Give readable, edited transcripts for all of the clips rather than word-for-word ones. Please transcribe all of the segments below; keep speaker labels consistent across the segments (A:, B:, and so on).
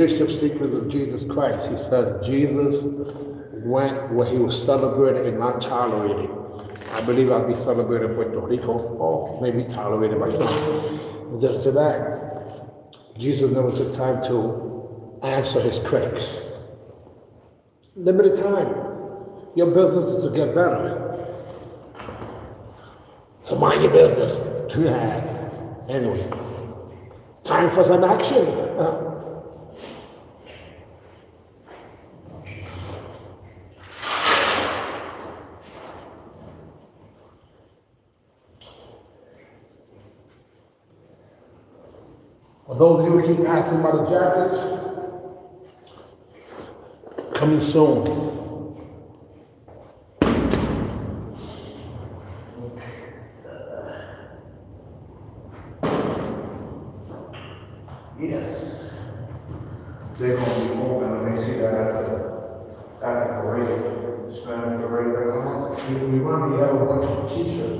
A: Leadership Secrets of Jesus Christ. He says Jesus went where he was celebrated and not tolerated. I believe I'll be celebrated in Puerto Rico, or maybe tolerated by some. Just to that, Jesus never took time to answer his critics. Limited time. Your business is to get better. So mind your business. Anyway, time for some action. For those of you who keep asking about the jackets, coming soon. Yes.
B: They're going to be moving when they see that at the parade, Hispanic parade they're going.
A: We run, we have a bunch of t-shirts.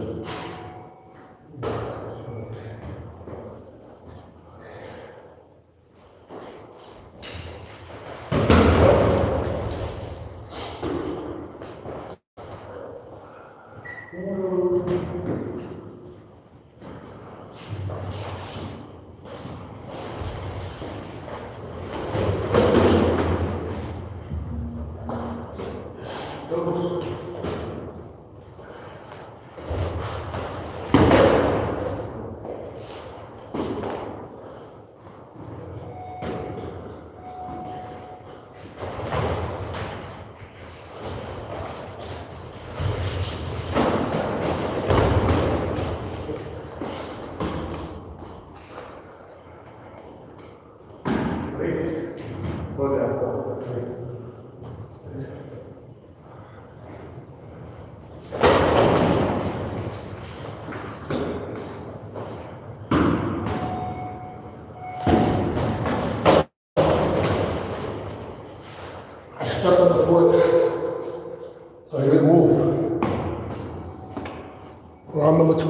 A: I stepped on the foot, so I didn't move. Round number 2.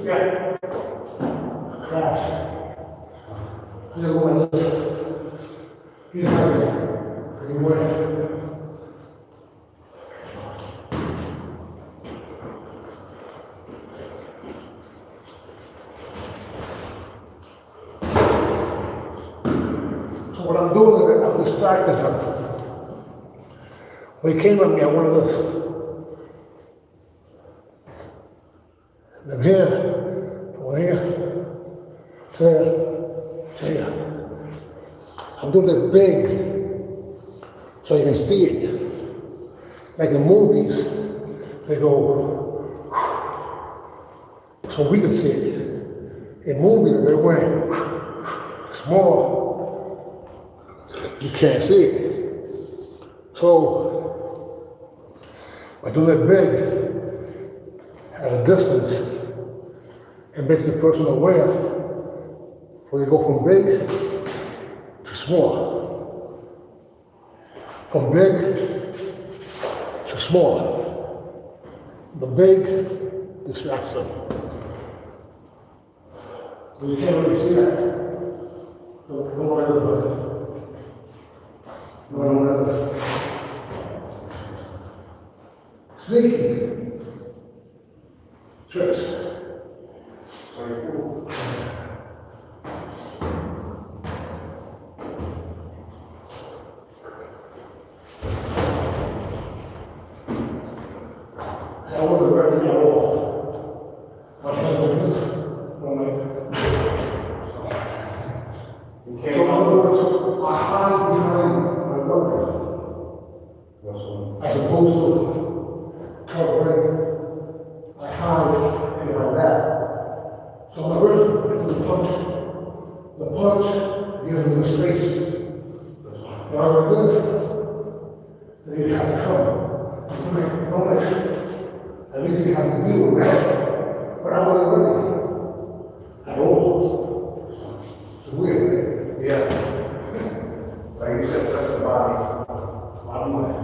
A: Yeah. Crash. You're going to listen. He's not there. He went. So what I'm doing is I'm distracting him. When he came at me, I wanted this. Then here, from here, to there, to here. I'm doing it big so you can see it. Like in movies, they go, so we can see it. In movies, they went small, you can't see it. So, by doing it big, at a distance, it makes the person aware, so you go from big to small. From big to small. The big distracts them. So you can't really see that. Don't worry about it. Don't worry about it. Sneaky tricks. Very cool. I wasn't ready at all. I can't do this.
B: You
A: So in
B: came
A: other
B: up.
A: words, I hide behind my work as opposed to covering. I hide behind that. So I'm ready to do the punch. The punch gives me the space. Whatever it is, then you have to come. Don't let at least you have to deal with that. But I wasn't ready at all. It's a weird thing.
B: Yeah. Like you said, trust the body.
A: Bottom line.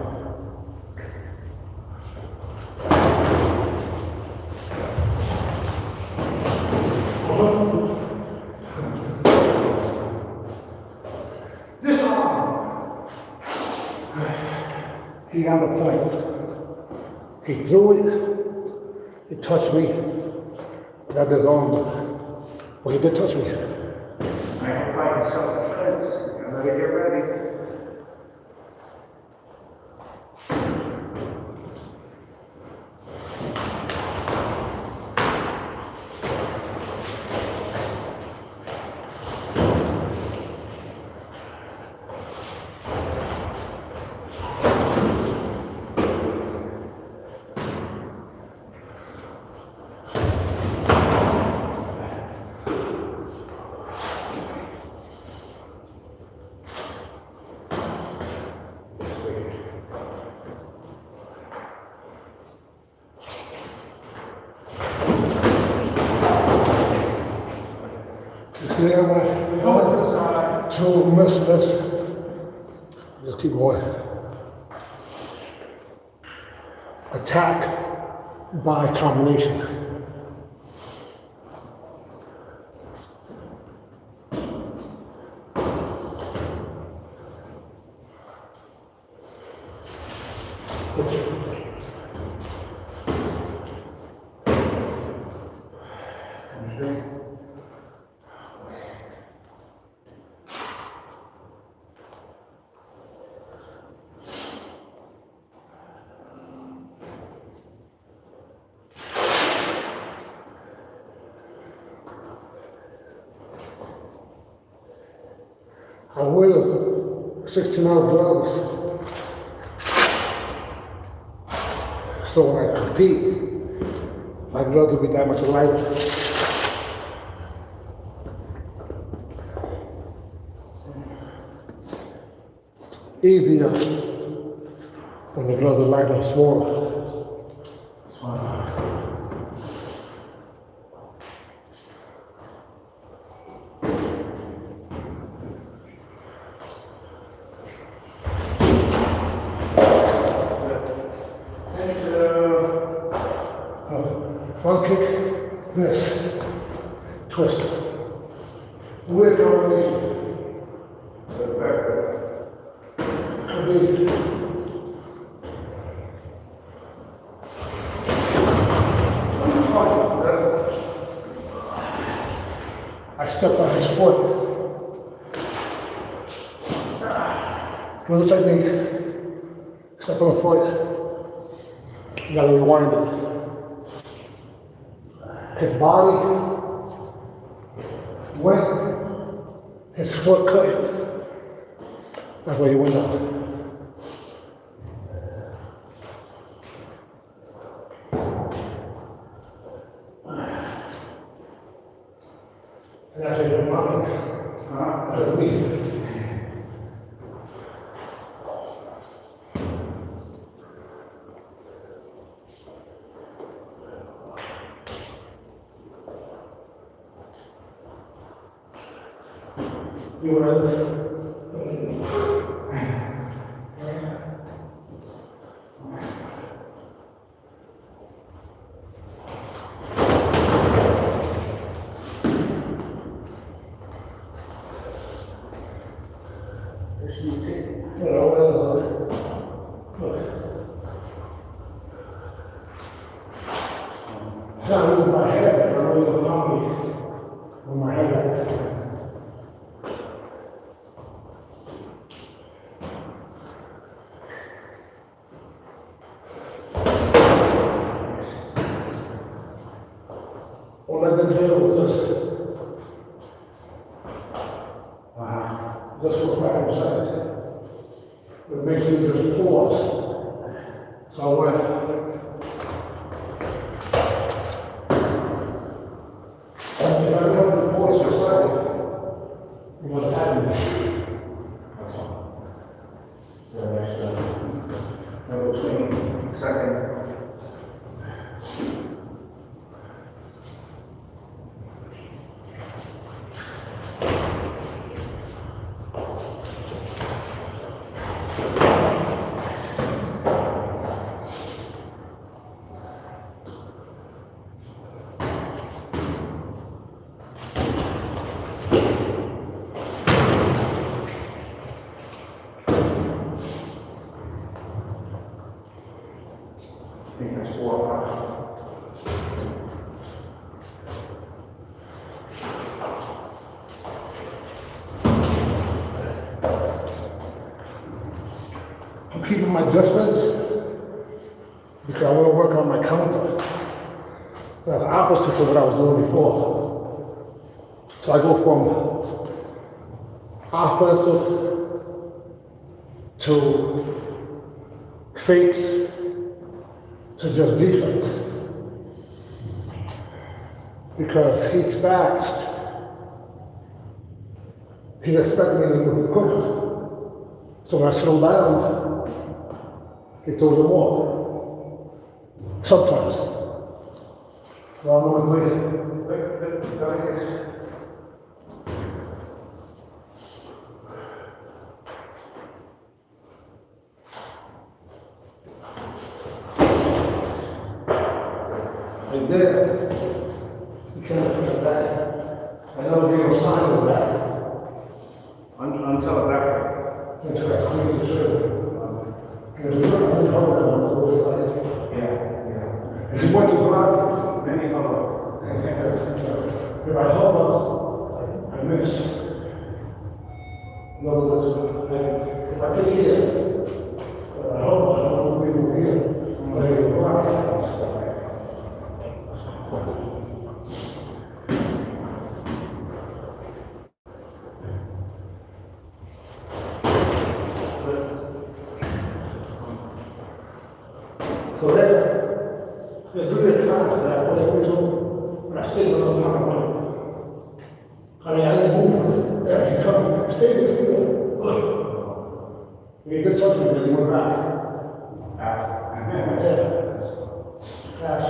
A: This arm. He got the point. He threw it. It touched me. That his arm. Well, he did touch me.
B: I am fighting self-defense. You gotta get ready.
A: See, I'm like, two merciless. Just keep going. Attack by combination. I wear the 16-ounce gloves. So when I compete, my gloves will be that much lighter. Easier when the gloves are lighter and smaller. Front kick, this, twist. With combination. Could be. I step on his foot. Another technique. Step on the foot. You gotta rewind it. his body went, his foot cut. That's where he went down. And I said, your mom, that's me. You were not moving my head, but I'm moving my with my head. All I did here was just go back inside. It makes me just pause. So I went. If I have to pause for a second, what's happening?
B: That's all. No, between second. I think that's 4 or 5.
A: I'm keeping my adjustments because I want to work on my counter. That's opposite from what I was doing before. So I go from offensive to fakes to just defense. Because he's fast. He's expecting me to move quicker. So when I slow down, he throws them off. Sometimes. Well, I'm going to do it. And then, you can't forget that. I know they were signing of that.
B: Until that.
A: Until I clean the shirt. And if you're not covered, I'm going to go like
B: Yeah.
A: if you went to God,
B: Many color.
A: if I help us, I miss. In other words, if I take here, I help us, I don't be over here. I'm going to go back. So then, they do their time to that, but I stayed with them on my money. I mean, I didn't move. Yeah, you come, stay this here. You did touch me, then you went back. Yeah. Cash.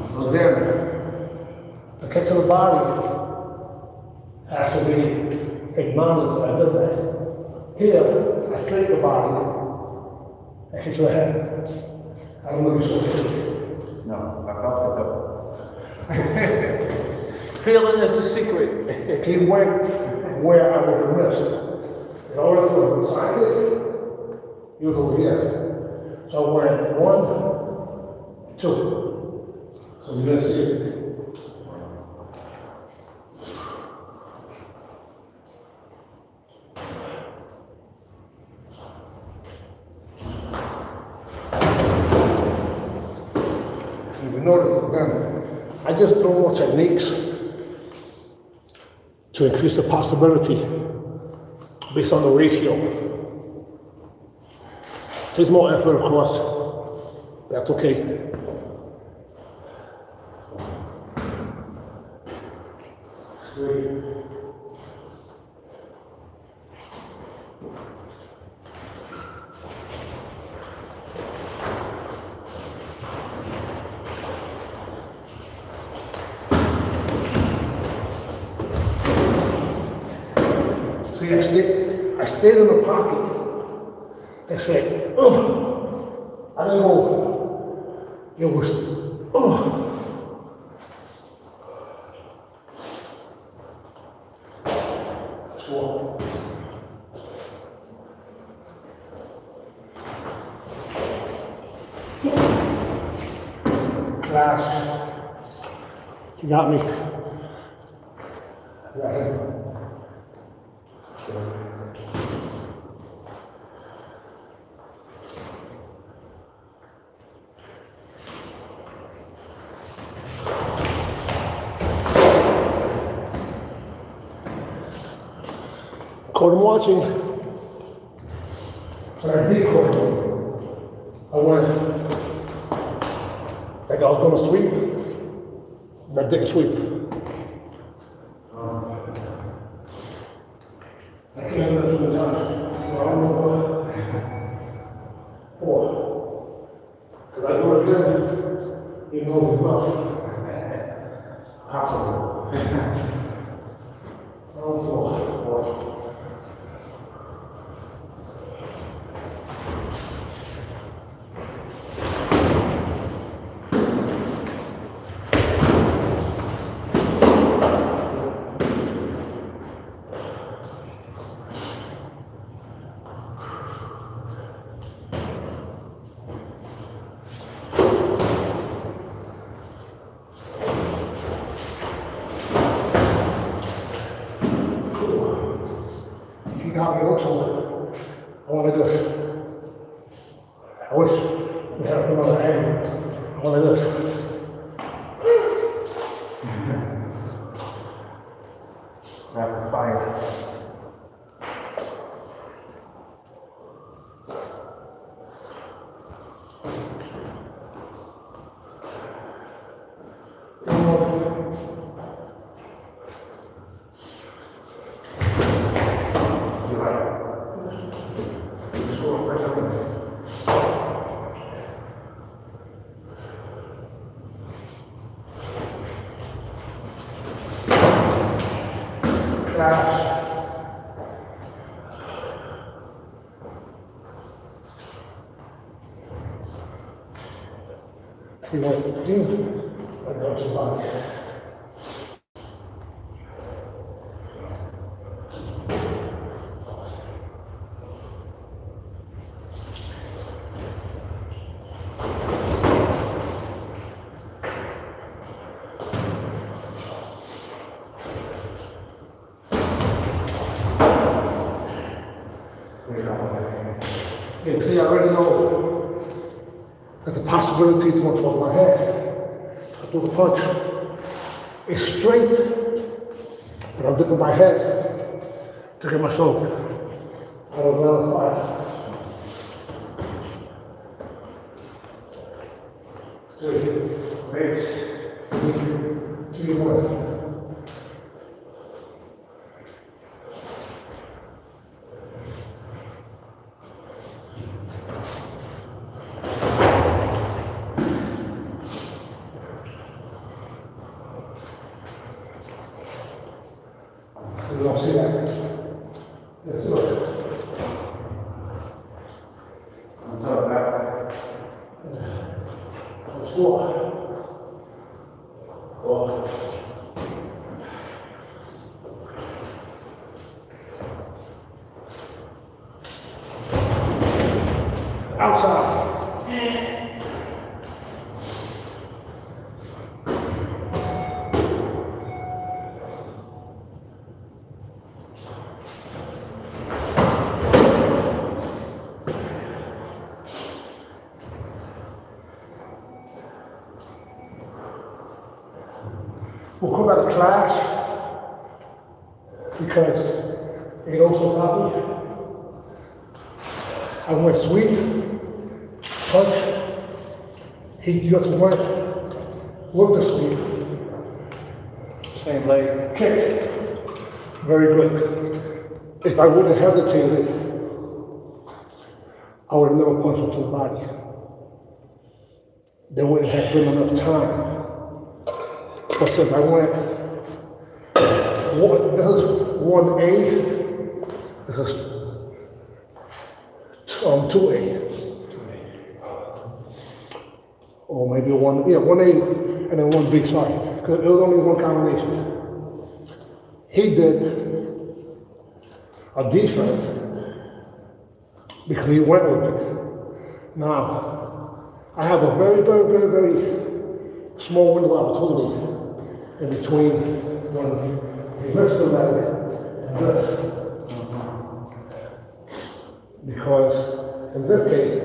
A: So then, the kick to the body has to be acknowledged that I did that. Here, I straighten the body, I kick to the head. I don't want to be so big.
B: No, I felt it though.
C: Feeling is the secret.
A: He went where I would have missed. In order to side kick, he was over here. So I went 1, 2. So you didn't see it. you notice again, I just throw more techniques to increase the possibility based on the ratio. Takes more effort, of course. That's okay. Straight. See, I stayed in the pocket and said, oh, I didn't go. It was, oh. Class, you got me. Caught him watching. When I did caught him, I went, like I was gonna sweep, and I did a sweep. I can't do that too many times. So I don't know what. 4. Because I do it again, you know it's not possible. 4. He got me also. I wanted this. I wish we had another angle. I wanted this.
B: Rapid fire. You know, I got your body. Yeah, see, I already know that the possibility is going towards my head. I threw the punch. It's straight, but I'm dipping my head to get myself out of the fire. Base. 3, 1. You don't see that? Let's do it. On top of that.
A: Let's go. Outside.
B: come out of class because it also taught me. I went sweep, punch. He just went with the sweep.
C: Same leg.
B: Kick. Very good. If I would have hesitated, I would have never punched him to the body. There wouldn't have been enough time. But since I went, this is 1A, this is 2A. Or maybe 1A and then 1B, sorry. Because it was only one combination. He did a defense because he went with it. Now, I have a very, very, very, very small window of opportunity in between when he lifts the leg and this. Because in this case,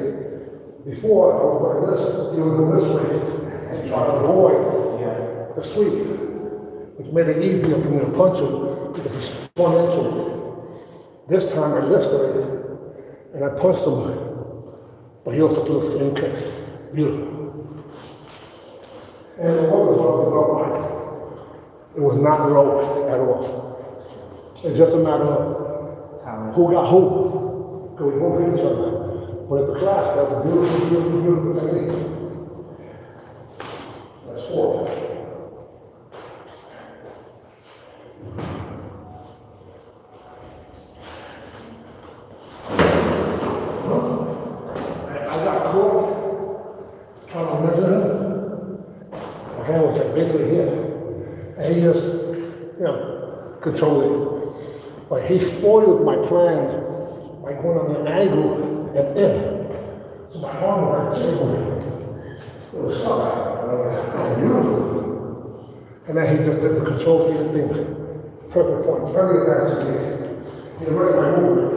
B: before I was like this, he would go this way and try to avoid the sweep, which made it easier for me to punch him because he spun into it. This time I lifted it and I punched him, but he also threw a spin kick. Beautiful. And it was not low at all. It's just a matter of who got who. Because we both hit each other. But at the class, that was a beautiful, beautiful, beautiful technique. That's 4. I got caught trying to measure him. My hand was like basically here. And he just, controlled it. But he spoiled my plan by going on an angle and in. So my arm was right table. It was so beautiful. And then he just did the control thing. Perfect point. Very advanced to me. He read my movement.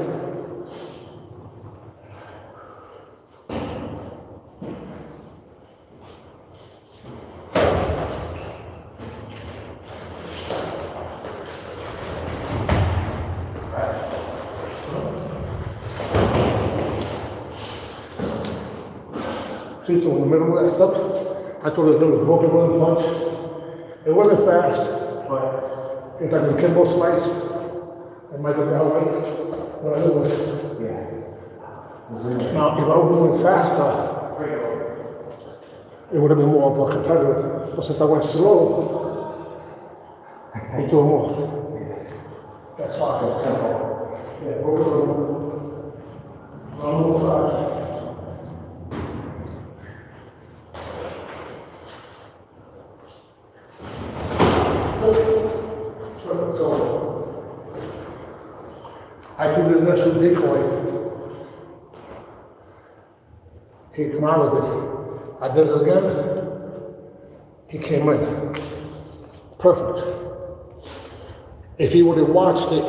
B: So in the middle of that stuff, I thought it was a little broken run punch. It wasn't fast, but it's like a Kimbo slice. It might look that way, but it was. Now, if I was moving faster, it would have been more of a competitive. But since I went slow, he threw him off. That's why. Yeah, broken run. I'll move fast. So I threw the initial decoy. He acknowledged it. I did it again. He came in. Perfect. If he would have watched it,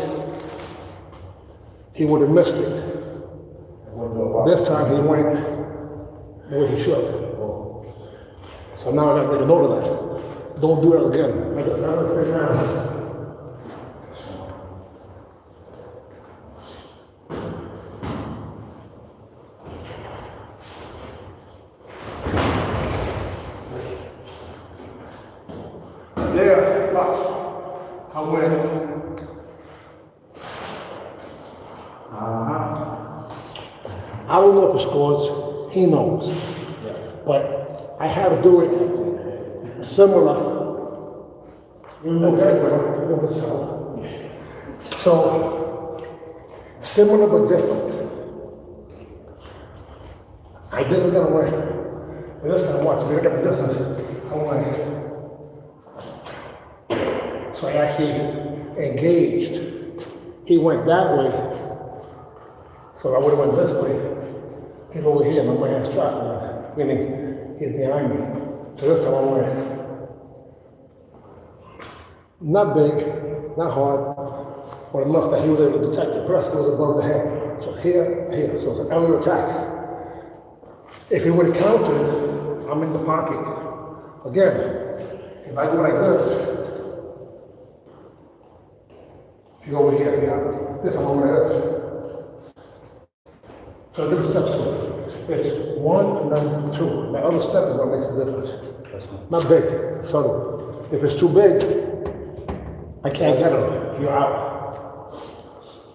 B: he would have missed it. This time he went the way he should. So now I got to make a note of that. Don't do it again. There, watch. I went. I don't know if it's scores. He knows. But I had to do it similar. So, similar but different. I didn't get away. But this time, watch, I got the distance. I went. So I actually engaged. He went that way. So I would have went this way. He's over here, and my hand's trapped, meaning he's behind me. So this time I went. Not big, not hard, but enough that he was able to detect the press goes above the head. So here, so it's an aerial attack. If he would have countered, I'm in the pocket. Again, if I go like this, He's over here. He got this. I'm over there. So give steps to it. It's 1 and then 2. The other step is what makes the difference. Not big, subtle. If it's too big, I can't get it. You're out.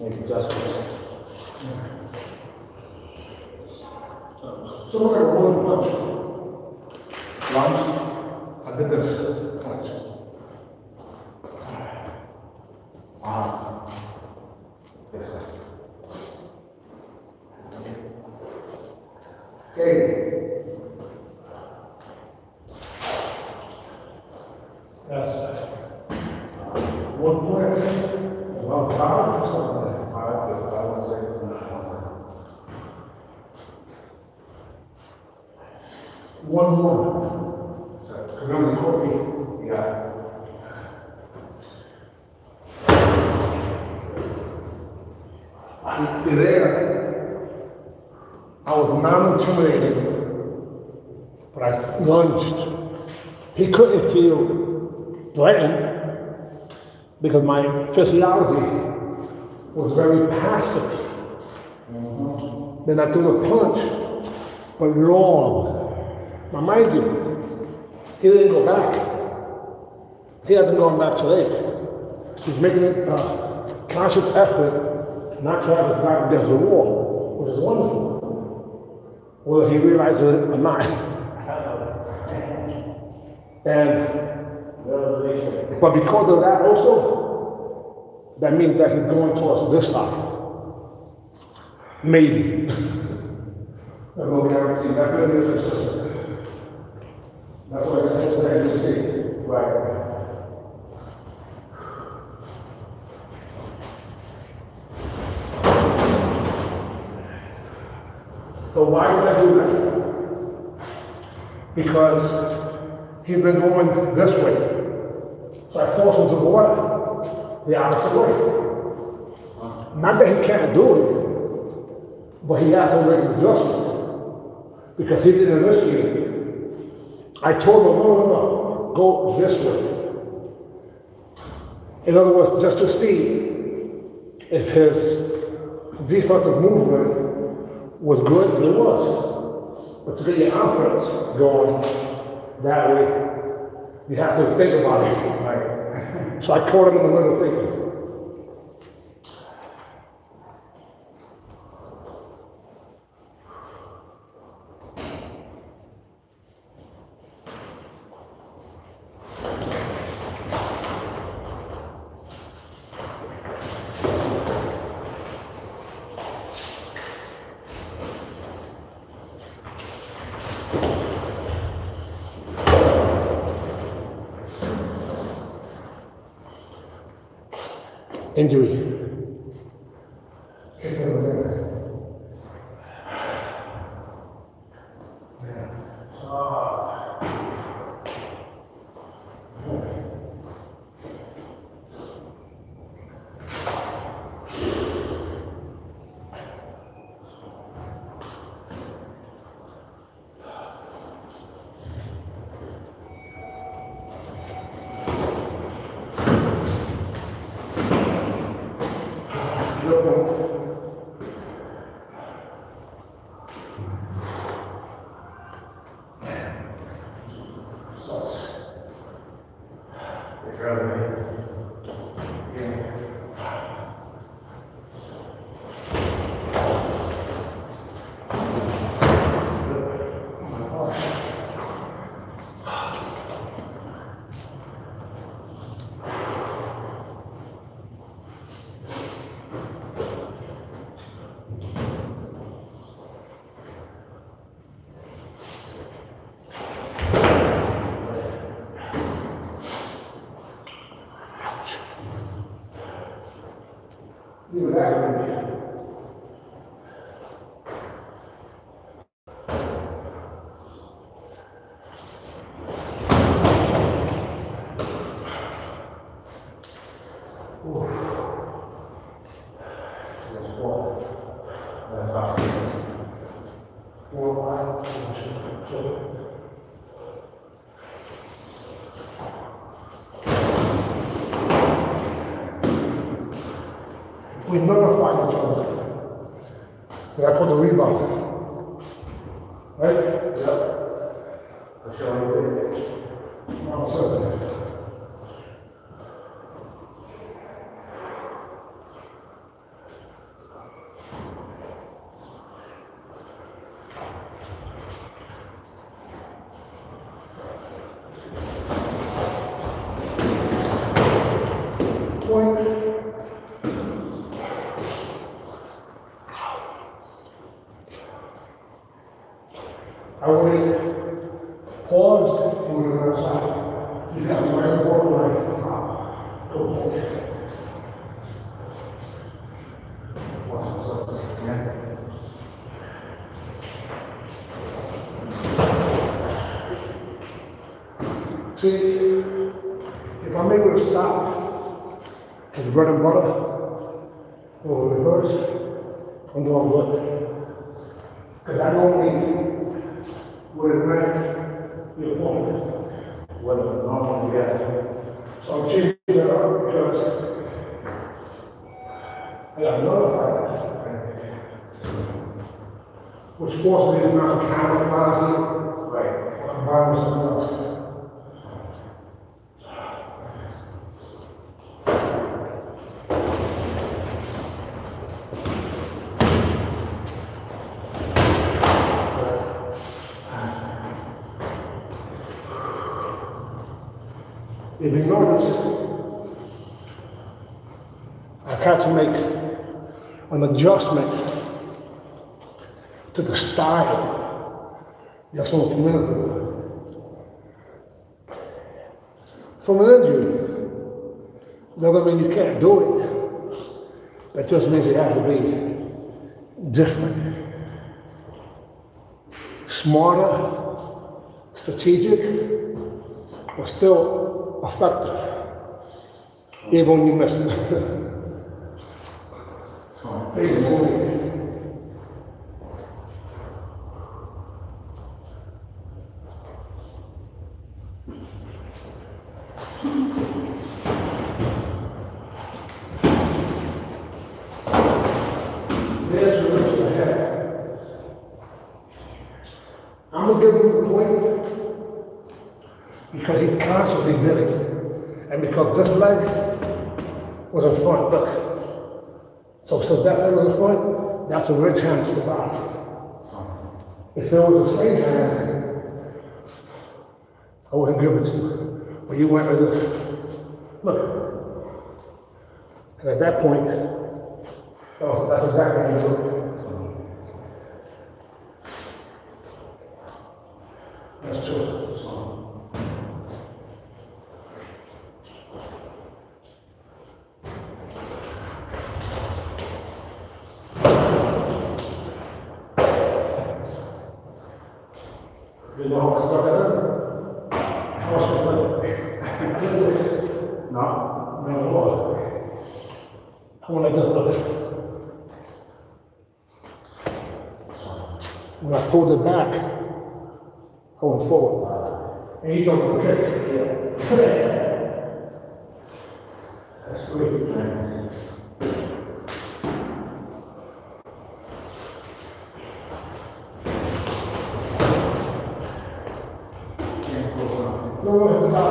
C: Make adjustments.
B: So look at a rolling punch. Lunge. I did this. Punch. Okay. That's 1 point. About 5 or something like that. 1 more. Remember, copy.
C: Yeah.
B: There, I was not intimidated, but I lunged. He couldn't feel threatened because my physiology was very passive. Then I threw the punch, but long. Now, mind you, he didn't go back. He hasn't gone back today. He's making a conscious effort not to have his back against the wall, which is wonderful. Whether he realizes it or not. But because of that also, that means that he's going towards this side. Maybe. That's no guarantee. That's really different. That's what it is that you see. Right. So why would I do that? Because he's been going this way. So I force him to go what? The opposite way. Not that he can't do it, but he has to make an adjustment. Because he didn't initiate. I told him, no, go this way. In other words, just to see if his defensive movement was good, it was. But to get your offense going that way, you have to think about it. Right? So I caught him in the middle thinking. Injury. We nullify each other. That I call the rebound. Right?
C: For sure.
B: I'm sorry. Point. I would pause and we were outside. You got me right before my go point. See, if I'm able to stop his bread and butter or reverse, I'm doing good. Because I normally would have meant the appointment.
C: What normally, yes.
B: So I'm changing that up because I got another fight. Which forces me to not camouflage it.
C: Right.
B: Or combine with something else. If you notice, I've had to make an adjustment to the style. That's what I'm familiar with. From an injury, doesn't mean you can't do it. That just means it has to be different. Smarter, strategic, but still effective, even when you miss it. Even when there's the rest of the head. I'm gonna give him the point because he constantly did it. And because this leg was in front, look. So since that leg was in front, that's a rich hand to the body. If it was the same hand, I wouldn't give it to you. But you went with this. Look. And at that point, that's exactly how you do it. That's true. You know how much stuff that is? How much was it?
C: No?
B: No, it was. I want to just look at it. When I pulled it back, I went forward. And you don't kick. Yeah. That's great, man. No, no, no.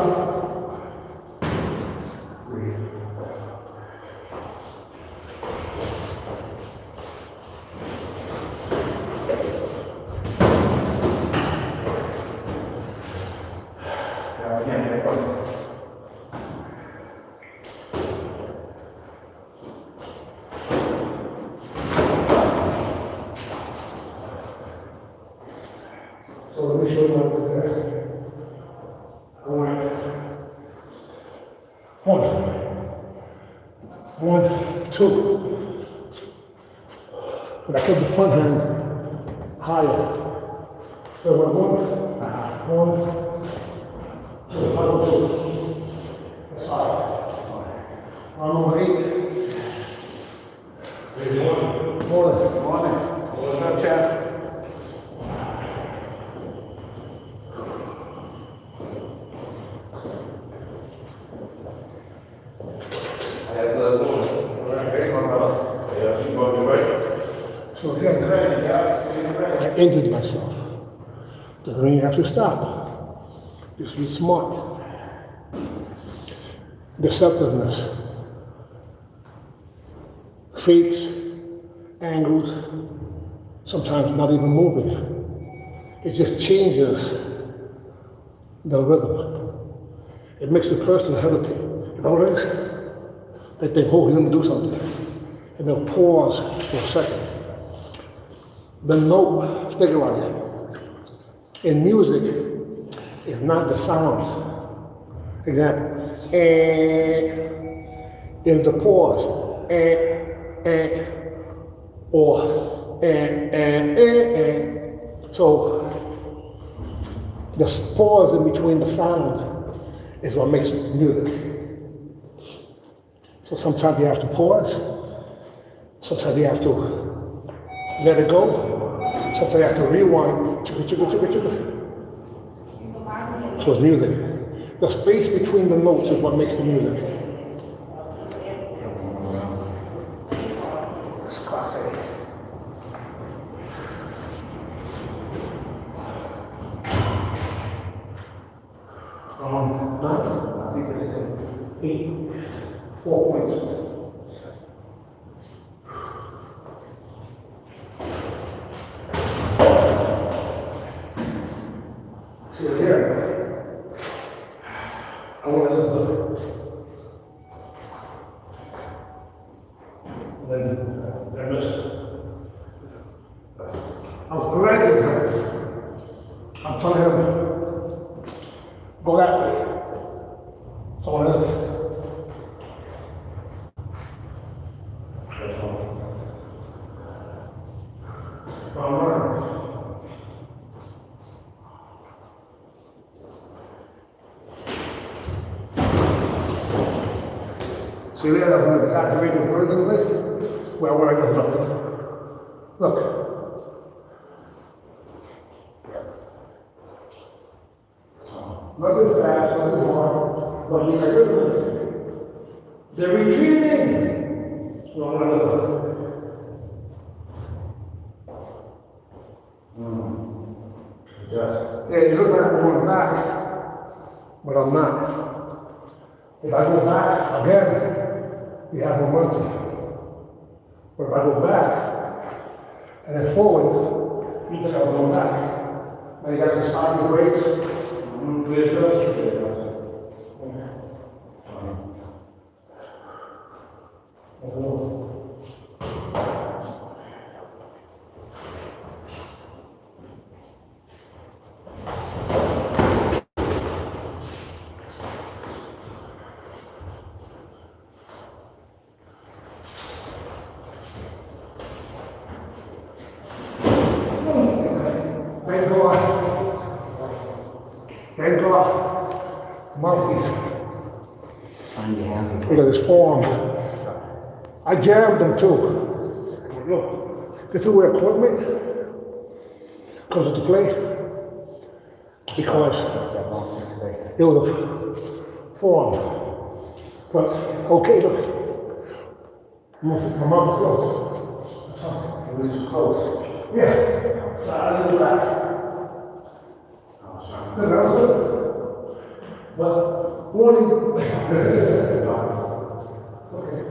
B: So let me show you what I did there. I went one, two. But I kept the front hand higher. So I went one, two, one, two. That's high. I'm on 8.
C: Good morning.
B: Morning.
C: Morning. What's up, Chad? I have the very good.
B: So again, I injured myself. Doesn't mean you have to stop. Just be smart. Deceptiveness. Fakes, angles, sometimes not even moving. It just changes the rhythm. It makes the person hesitate. You know what it is? They think, oh, he's gonna do something. And they'll pause for a second. The note, think about it. In music, it's not the sound. Example, is the pause. Or so the pause in between the sound is what makes music. So sometimes you have to pause, sometimes you have to let it go, sometimes you have to rewind. So it's music. The space between the notes is what makes the music. I think it's 8, 4 points. So here, I want to look. Then they're missing. I was correcting him. I'm telling him, go that way. Someone else. See there, I'm going to activate the word in the way? Where I want to go. Look. Look. Nothing fast, nothing hard, but you are good. They're retreating. No, no, no. Yeah, you look like I'm going back, but I'm not. If I go back again, you have momentum. But if I go back and then forward, you think I'm going back. Now you got to stop your brakes. Thank God. Thank God. Mouthpiece. Look at this form. I jammed them too. Look, this is where equipment comes into play. Because it was a form. But, okay, look. My mouth is closed. That's all. It was close. Yeah. I didn't do that. No, that was good. But warning. Okay.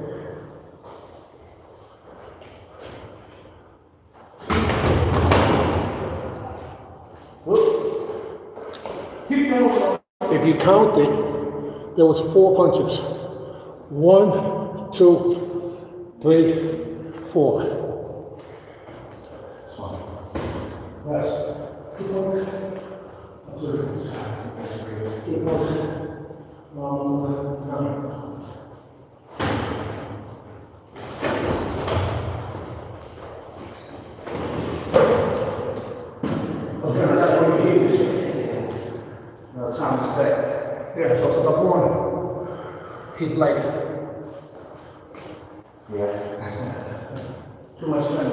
B: Keep going. If you counted, there was 4 punches. 1, 2, 3, 4. Yes. Keep going. Keep going. Okay, that's what he is. No time to stay. Yeah, so stop going. He's like, yeah. Too much time.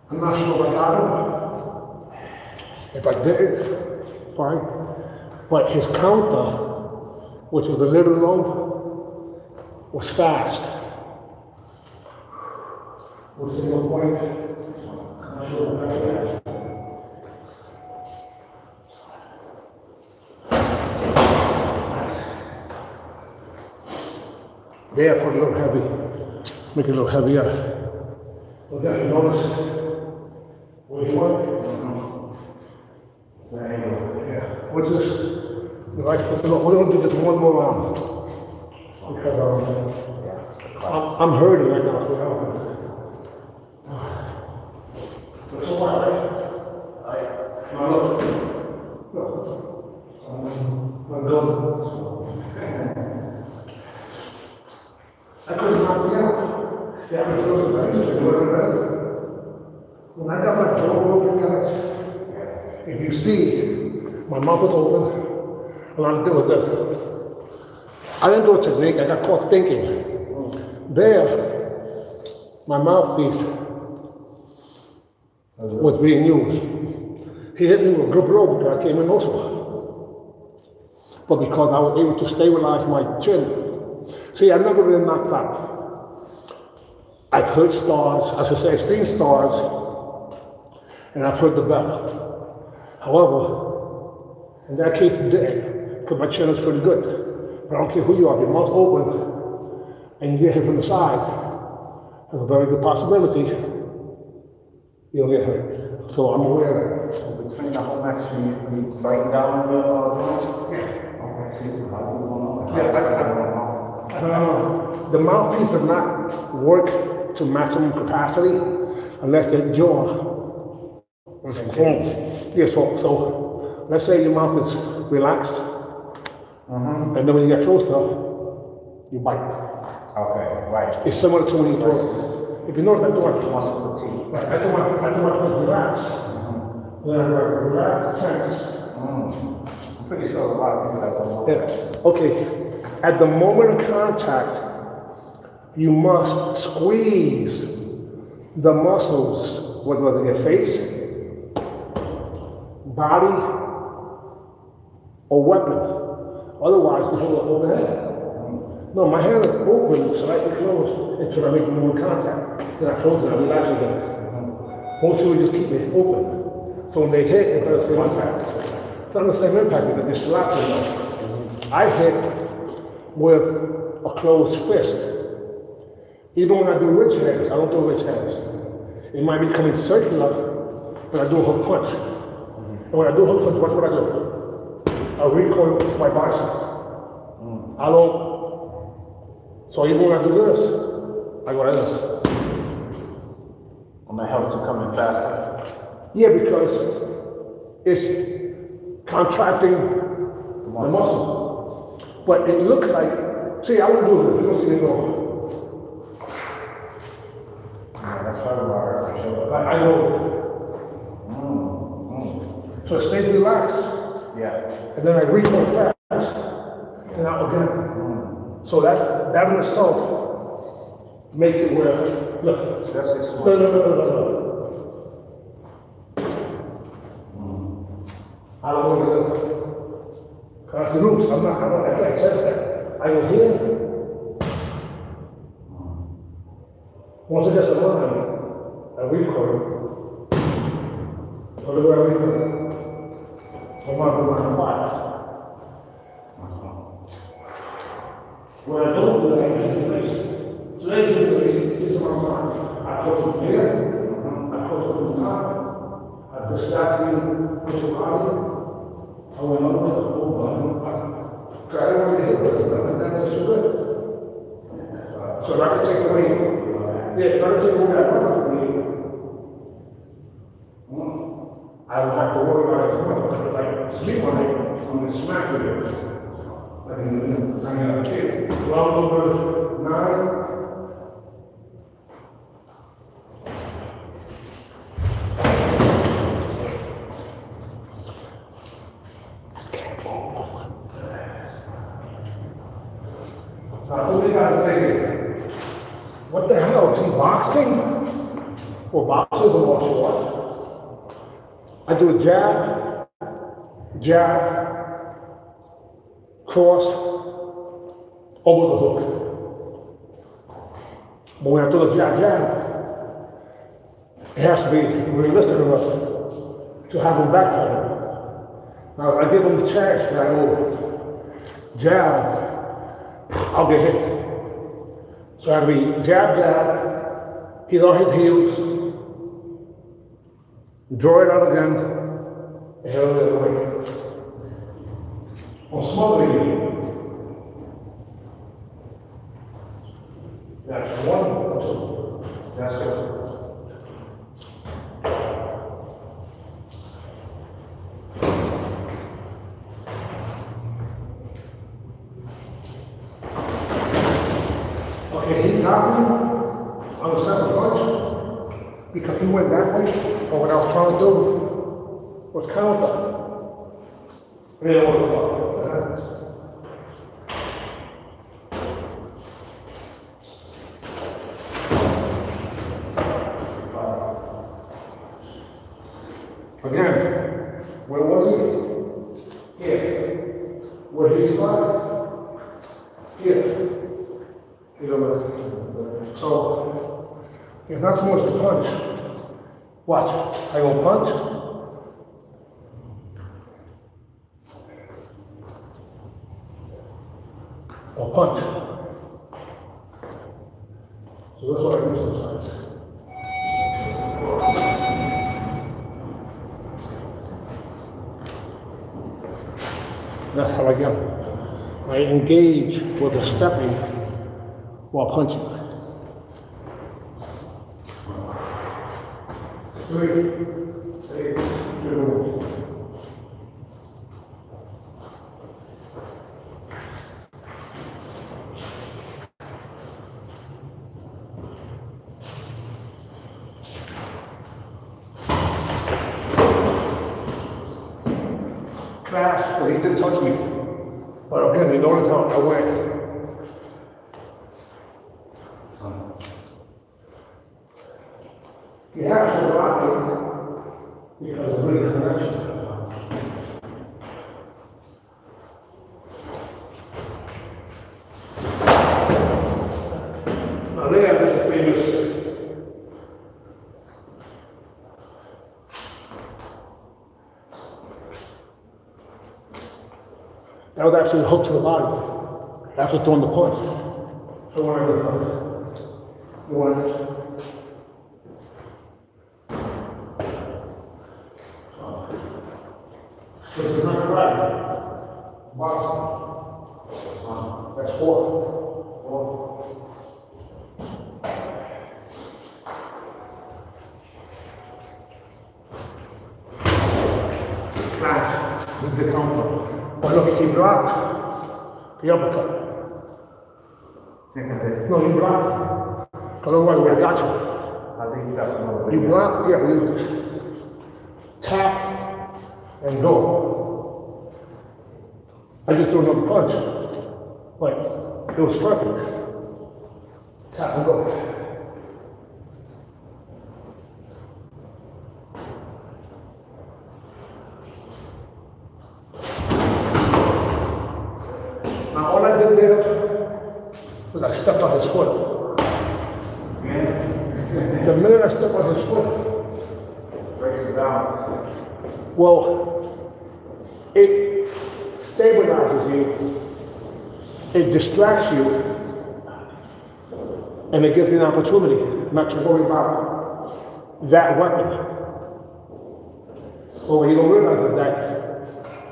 B: I'm not sure what I got him. If I didn't, fine. But his counter, which was a little low, was fast. What's the no point? I'm sure. There, put a little heavy. Make it a little heavier. Okay, notice what you want? Yeah. What's this? The right person. We're going to do just one more round. Because I'm hurting right now. So what, right? Now look. I'm good. I couldn't knock me out. Yeah, but those are nice. They were better. When I got my jaw broken, guys, if you see, my mouth was open, and I did with this. I didn't do a technique, I got caught thinking. There, my mouthpiece was being used. He hit me with a good blow because I came in also. But because I was able to stabilize my chin. See, I've never been knocked out. I've heard stars, I should say I've seen stars, and I've heard the bell. However, in that case it didn't, because my chin is pretty good. But I don't care who you are, if your mouth's open, and you get hit from the side, there's a very good possibility you'll get hurt. So I'm aware of that.
C: So between the whole match, you biting down the okay, see, how do you want to
B: The mouthpiece does not work to maximum capacity unless the jaw is closed. Yeah, so let's say your mouth is relaxed, and then when you get closer, you bite.
C: Okay, right.
B: It's similar to when you throw. If you notice, I do my
C: Muscle fatigue.
B: right, I do my things relax. Then I relax, tense.
C: I'm pretty sure a lot of people that don't know that.
B: Yeah. Okay. At the moment of contact, you must squeeze the muscles, whether it's in your face, body, or weapon. Otherwise, you hold it overhead. No, my hand is open, slightly closed, until I make more contact. Then I close it, I relax again. Most people just keep it open. So when they hit, it's not the same impact. It's not the same impact because you're slapping them. I hit with a closed fist. Even when I do rich hands, I don't do rich hands. It might be coming circular, but I do a hook punch. And when I do a hook punch, watch what I do. I recoil my bicep. I don't. So even when I do this, I go like this.
C: And that helps you come in faster.
B: Yeah, because it's contracting the muscle. But it looks like, see, I want to do this. You don't see me go.
C: Yeah, that's part of our show.
B: I know. So it stays relaxed.
C: Yeah.
B: And then I recoil fast. And out again. So that in itself makes it where, look.
C: That's small.
B: No. I don't want to cause the roots. I can't sense that. I go here. Once it gets a line, I recoil. So look where I recoil. So I'm on five. When I don't do that, I get the face. So they do the face, it's my mind. I go from here, I go to the top, I distract you with your body. I went up, I try to want to hit it, but that is so good. So if I can take away, if I can take away that purpose from you, I don't have to worry about it too much. Like sleep on it, I'm going to smack with it. Like in the hanging out a kid. Round number 9. Now, who we got thinking? What the hell? Is he boxing? Or boxers or martial arts? I do a jab. jab, cross, over the hook. But when I throw the jab, it has to be realistic enough to have him backpedal. Now, if I give him the chance that I go jab, I'll get hit. So I have to be jab, he's on his heels, draw it out again, and hit it the other way. On smothering you. That's one, two, that's it. Okay, he got me on the second punch because he went that way, but what I was trying to do was counter. And then it was again, where was he? Here. Where did he start? Here. So, it's not so much the punch. Watch, I go punch. Or punch. So that's what I do sometimes. That's how I get them. I engage with the stepping while punching. 3, 2. Class, but he didn't touch me. But again, you notice how I went. You have to rock it because it's really a connection. Now there, that's the famous. That was actually a hook to the body after throwing the punch. So when I go punch, one. This is not right. Boxing. That's 4. Class with the counter. But look, he blocked the uppercut. No, you blocked. Because otherwise we would have got you.
C: I think you got another.
B: You block, yeah, you tap and go. I just threw another punch, but it was perfect. Tap and go. Now all I did there was I stepped on his foot. The minute I stepped on his foot,
C: Breaks it down.
B: well, it stabilizes you, it distracts you, and it gives me an opportunity not to worry about that weapon. But what you don't realize is that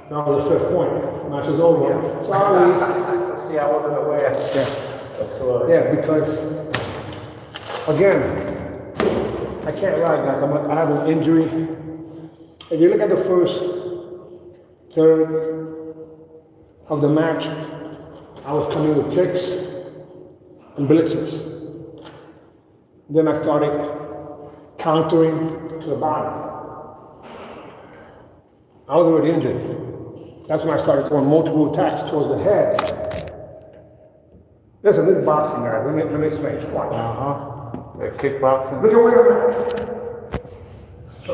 B: now the fifth point, match is over. Sorry.
C: See, I wasn't aware.
B: Yeah. Yeah, because again, I can't lie, guys. I have an injury. If you look at the first third of the match, I was coming with kicks and blitzes. Then I started countering to the body. I was already injured. That's when I started throwing multiple attacks towards the head. Listen, this is boxing, guys. Let me explain. Watch.
C: Kickboxing.
B: Look at where I'm at. So